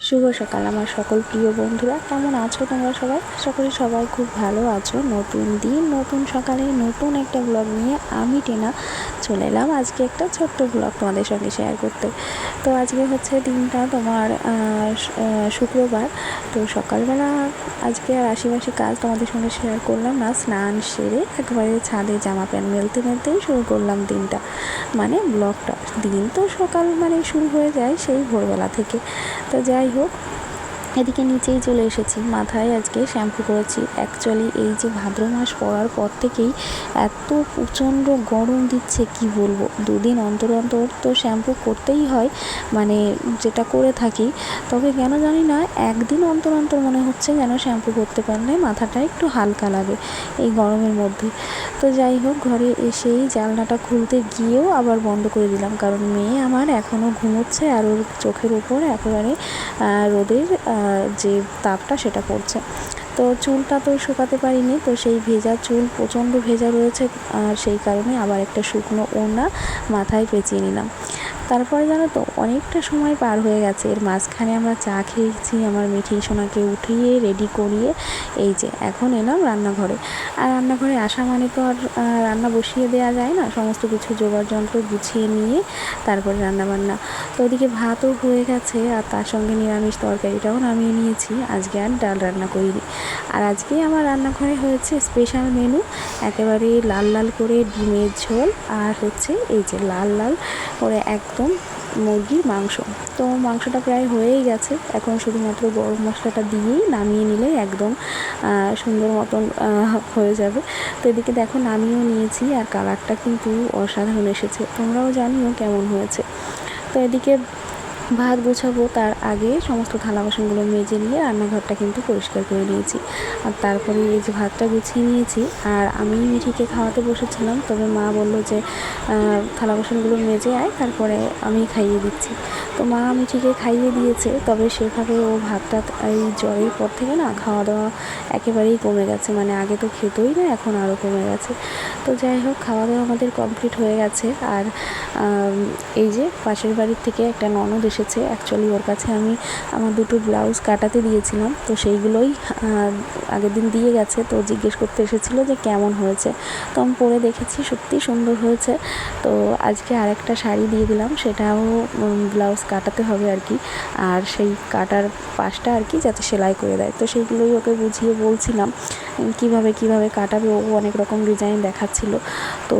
শুভ সকাল আমার সকল প্রিয় বন্ধুরা, কেমন আছো তোমরা সবাই? আশা করি সবাই খুব ভালো আছো। নতুন দিন, নতুন সকালে নতুন একটা ব্লগ নিয়ে আমি টেনা চলে এলাম আজকে একটা ছোট্ট ব্লগ তোমাদের সঙ্গে শেয়ার করতে। তো আজকে হচ্ছে দিনটা তোমার শুক্রবার। তো সকালবেলা আজকে আর আশিপাশি কাজ তোমাদের সঙ্গে শেয়ার করলাম না, স্নান সেরে একবারে ছাদে জামা প্যান্ট মেলতেই শুরু করলাম দিনটা, মানে ব্লগটা। দিন তো সকাল মানে শুরু হয়ে যায় সেই ভোরবেলা থেকে। তো যাই হোক, এদিকে নিচেই চলে এসেছি, মাথায় আজকে শ্যাম্পু করেছি। অ্যাকচুয়ালি এই যে ভাদ্র মাস পড়ার পর থেকেই এত প্রচণ্ড গরম দিচ্ছে কি বলবো। দুদিন অন্তর অন্তর তো শ্যাম্পু করতেই হয়, মানে যেটা করে থাকি। তবে কেন জানি না একদিন অন্তর অন্তর মনে হচ্ছে যেন শ্যাম্পু করতে পারলে মাথাটা একটু হালকা লাগে এই গরমের মধ্যে। তো যাই হোক, ঘরে এসেই জানলাটা খুলতে গিয়েও আবার বন্ধ করে দিলাম, কারণ মেয়ে আমার এখনও ঘুমোচ্ছে আর ওর চোখের উপর একেবারে রোদের যে তাপটা সেটা পড়ছে। তো চুলটা তো শুকাতে পারিনি, তো সেই ভেজা চুল প্রচণ্ড ভেজা রয়েছে, আর সেই কারণে আবার একটা শুকনো ওড়না মাথায় পেঁচিয়ে নিলাম। তারপরে জানো তো অনেকটা সময় পার হয়ে গেছে, এর মাঝখানে আমরা চা খেয়েছি, আমার মিঠি সোনাকে উঠিয়ে রেডি করিয়ে এই যে এখন এলাম রান্নাঘরে। আর রান্নাঘরে আসা মানে তো আর রান্না বসিয়ে দেওয়া যায় না, সমস্ত কিছু জোগাড় যন্ত্র গুছিয়ে নিয়ে তারপরে রান্নাবান্না। তো ওদিকে ভাতও হয়ে গেছে, আর তার সঙ্গে নিরামিষ তরকারিটাও নামিয়ে নিয়েছি। আজকে আর ডাল রান্না করিনি। আর আজকে আমার রান্নাঘরে হয়েছে স্পেশাল মেনু, একেবারে লাল লাল করে ডিমের ঝোল, আর হচ্ছে এই যে লাল লাল করে একদম মুরগির মাংস। তো মাংসটা প্রায় হয়েই গেছে, এখন শুধুমাত্র গরম মশলাটা দিয়েই নামিয়ে নিলে একদম সুন্দর মতন হয়ে যাবে। তো এদিকে দেখো নামিয়েও নিয়েছি, আর কালারটা কিন্তু অসাধারণ এসেছে, তোমরাও জানিও কেমন হয়েছে। তো এদিকে ভাত গোছাবো তার আগে সমস্ত থালা বাসনগুলো মেজে নিয়ে রান্নাঘরটা কিন্তু পরিষ্কার করে নিয়েছি। আর তারপরে এই যে ভাতটা গুছিয়ে নিয়েছি, আর আমি মিঠিকে খাওয়াতে বসেছিলাম, তবে মা বললো যে থালা বাসনগুলো মেজে আয়, তারপরে আমি খাইয়ে দিচ্ছি। তো মা মিঠিকে খাইয়ে দিয়েছে, তবে সেভাবে ও ভাতটা এই জ্বরের পর থেকে না খাওয়া দাওয়া একেবারেই কমে গেছে, মানে আগে তো খেতোই না, এখন আরও কমে গেছে। তো যাই হোক, খাওয়া দাওয়া আমাদের কমপ্লিট হয়ে গেছে। আর এই যে পাশের বাড়ির থেকে একটা ননদ এসেছে, অ্যাকচুয়ালি ওর কাছে আমি আমার দুটো ব্লাউজ কাটাতে দিয়েছিলাম, তো সেইগুলোই আগের দিন দিয়ে গেছে। তো জিজ্ঞেস করতে এসেছিলো যে কেমন হয়েছে, তো আমি পরে দেখেছি সত্যি সুন্দর হয়েছে। তো আজকে আরেকটা শাড়ি দিয়ে দিলাম, সেটাও ব্লাউজ কাটাতে হবে আর কি, আর সেই কাটার পাশটা আর কি যাতে সেলাই করে দেয়। তো সেইগুলোই ওকে বুঝিয়ে বলছিলাম কিভাবে কাটাবে, ও অনেক রকম ডিজাইন দেখাচ্ছিল। তো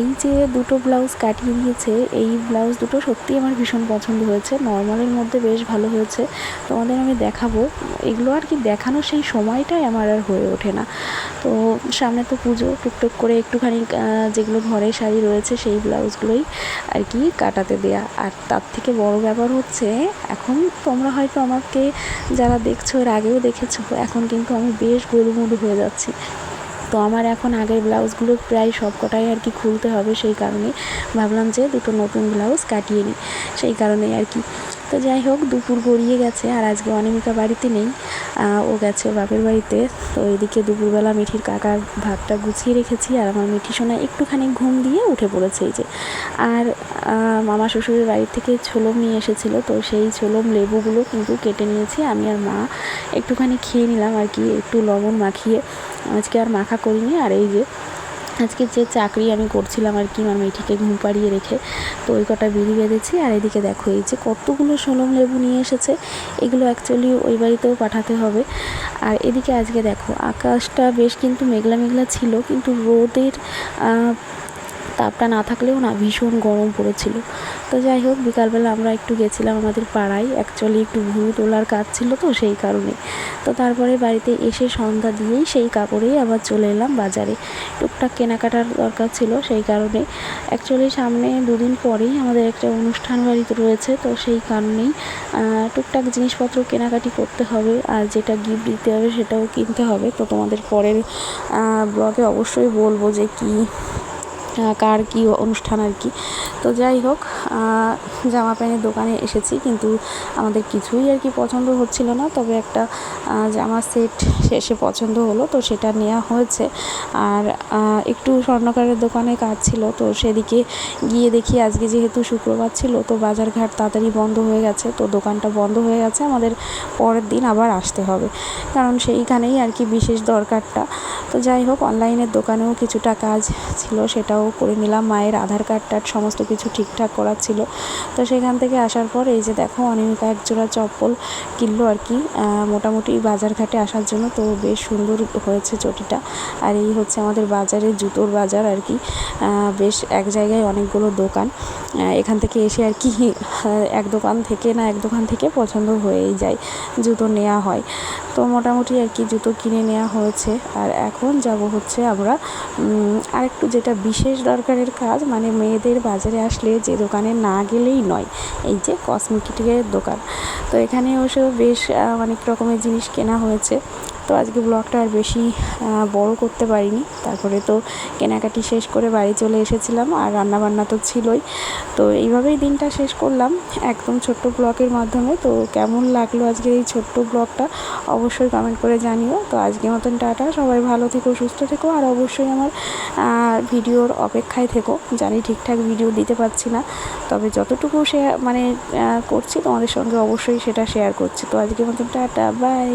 এই যে দুটো ব্লাউজ কাটিয়ে দিয়েছে, এই ব্লাউজ দুটো সত্যিই আমার ভীষণ পছন্দ হয়েছে, নর্মালের মধ্যে বেশ ভালো হয়েছে। তোমাদের আমি দেখাবো, এগুলো আর কি দেখানোর সেই সময়টাই আমার আর হয়ে ওঠে না। তো সামনে তো পুজো, টুকটুক করে একটুখানি যেগুলো ঘরের শাড়ি রয়েছে সেই ব্লাউজগুলোই আর কি কাটাতে দেয়া। আর তার থেকে বড় ব্যাপার হচ্ছে, এখন তোমরা হয়তো আমাকে যারা দেখছো এর আগেও দেখেছো, এখন কিন্তু আমি বেশ গোলুমোলু হয়ে যাচ্ছি। তো আমার এখন আগের ব্লাউজগুলো প্রায় সব কটাই আর কি খুলতে হবে, সেই কারণে ভাবলাম যে দুটো নতুন ব্লাউজ কাটিয়ে নিই, সেই কারণেই আর কি। তো যাই হোক, দুপুর গড়িয়ে গেছে, আর আজকে অনামিকা বাড়িতে নেই, ও গেছে বাপের বাড়িতে। তো এদিকে দুপুরবেলা মিঠির কাকার ভাতটা গুছিয়ে রেখেছি, আর আমার মিঠি সোনা একটুখানি ঘুম দিয়ে উঠে পড়েছে এই যে। আর মামা শ্বশুরের বাড়ি থেকে ছোলম নিয়ে এসেছিলো, তো সেই ছোলম লেবুগুলো কিন্তু কেটে নিয়েছি আমি আর মা, একটুখানি খেয়ে নিলাম আর কি, একটু লবণ মাখিয়ে। আজকে আর মাখা করিনি। আর এই যে আজকে যে চাকরি আমি করছিলাম আর কি, আমার মেয়েটিকে ঘুম পাড়িয়ে রেখে, তো ওই কটা বিড়ি বেঁধেছি। আর এদিকে দেখো এই যে কতগুলো সোলম লেবু নিয়ে এসেছে, এগুলো অ্যাকচুয়ালি ওই বাড়িতেও পাঠাতে হবে। আর এদিকে আজকে দেখো আকাশটা বেশ কিন্তু মেঘলা মেঘলা ছিল, কিন্তু রোদের তাপটা না থাকলেও না ভীষণ গরম পড়েছিল। তো যাই হোক, বিকালবেলা আমরা একটু গেছিলাম আমাদের পাড়ায়, অ্যাকচুয়ালি একটু ভুরু তোলার কাজ ছিল, তো সেই কারণে। তো তারপরে বাড়িতে এসে সন্ধ্যা দিয়েই সেই কাপড়েই আবার চলে এলাম বাজারে, টুকটাক কেনাকাটার দরকার ছিল, সেই কারণে। অ্যাকচুয়ালি সামনে দুদিন পরেই আমাদের একটা অনুষ্ঠান বাড়িতে রয়েছে, তো সেই কারণেই টুকটাক জিনিসপত্র কেনাকাটি করতে হবে, আর যেটা গিফট দিতে হবে সেটাও কিনতে হবে। তো তোমাদের পরের ব্লগে অবশ্যই বলবো যে কার কী অনুষ্ঠান আর কি। তো যাই হোক, জামা প্যান্টের দোকানে এসেছি, কিন্তু আমাদের কিছুই আর কি পছন্দ হচ্ছিল না। তবে একটা জামা সেট শেষে পছন্দ হলো, তো সেটা নেওয়া হয়েছে। আর একটু স্বর্ণকারের দোকানে কাজ ছিল, তো সেদিকে গিয়ে দেখি আজকে যেহেতু শুক্রবার ছিল, তো বাজারঘাট তাড়াতাড়ি বন্ধ হয়ে গেছে, তো দোকানটা বন্ধ হয়ে গেছে। আমাদের পরের দিন আবার আসতে হবে, কারণ সেইখানেই আর কি বিশেষ দরকারটা। তো যাই হোক, অনলাইনের দোকানেও কিছুটা কাজ ছিল, সেটাও করে নিলাম। মায়ের আধার কার্ড টার্ড সমস্ত কিছু ঠিকঠাক করার ছিল। তো সেখান থেকে আসার পর এই যে দেখো, অনিমিকা এক জোড়া চপ্পল কিনলো আর কি, মোটামুটি বাজারঘাটে আসার জন্য। তো বেশ সুন্দর হয়েছে চটিটা। আর এই হচ্ছে আমাদের বাজারের জুতোর বাজার আর কি। বেশ এক জায়গায় অনেকগুলো দোকান, এখান থেকে এসে আর কি এক দোকান থেকে পছন্দ হয়েই যায়, জুতো নেওয়া হয়। তো মোটামুটি আর কি জুতো কিনে নেওয়া হয়েছে। আর এখন যাব হচ্ছে আমরা আরেকটু যেটা বিশেষ দরকারের কাজ, মানে মেয়েদের বাজারে আসলে যে দোকানে না গেলেই নয়, এই যে কসমেটিকের দোকান। তো এখানে অবশ্য বেশ অনেক রকমের জিনিস কেনা হয়েছে। তো আজকে ব্লগটা আর বেশি বড় করতে পারিনি। তারপরে তো কেনাকাটি শেষ করে বাড়ি চলে এসেছিলাম, আর রান্নাবান্না তো ছিলই। তো এইভাবেই দিনটা শেষ করলাম একদম ছোট্ট ব্লগের মাধ্যমে। তো কেমন লাগলো আজকের এই ছোট্ট ব্লগটা অবশ্যই কমেন্ট করে জানিও। তো আজকের মতন টাটা, সবাই ভালো থেকো, সুস্থ থেকো, আর অবশ্যই আমার ভিডিওর অপেক্ষায় থেকো। জানি ঠিকঠাক ভিডিও দিতে পারছি না, তবে যতটুকু করছি তোমাদের সঙ্গে অবশ্যই সেটা শেয়ার করছি। তো আজকের মতন টাটা, বাই।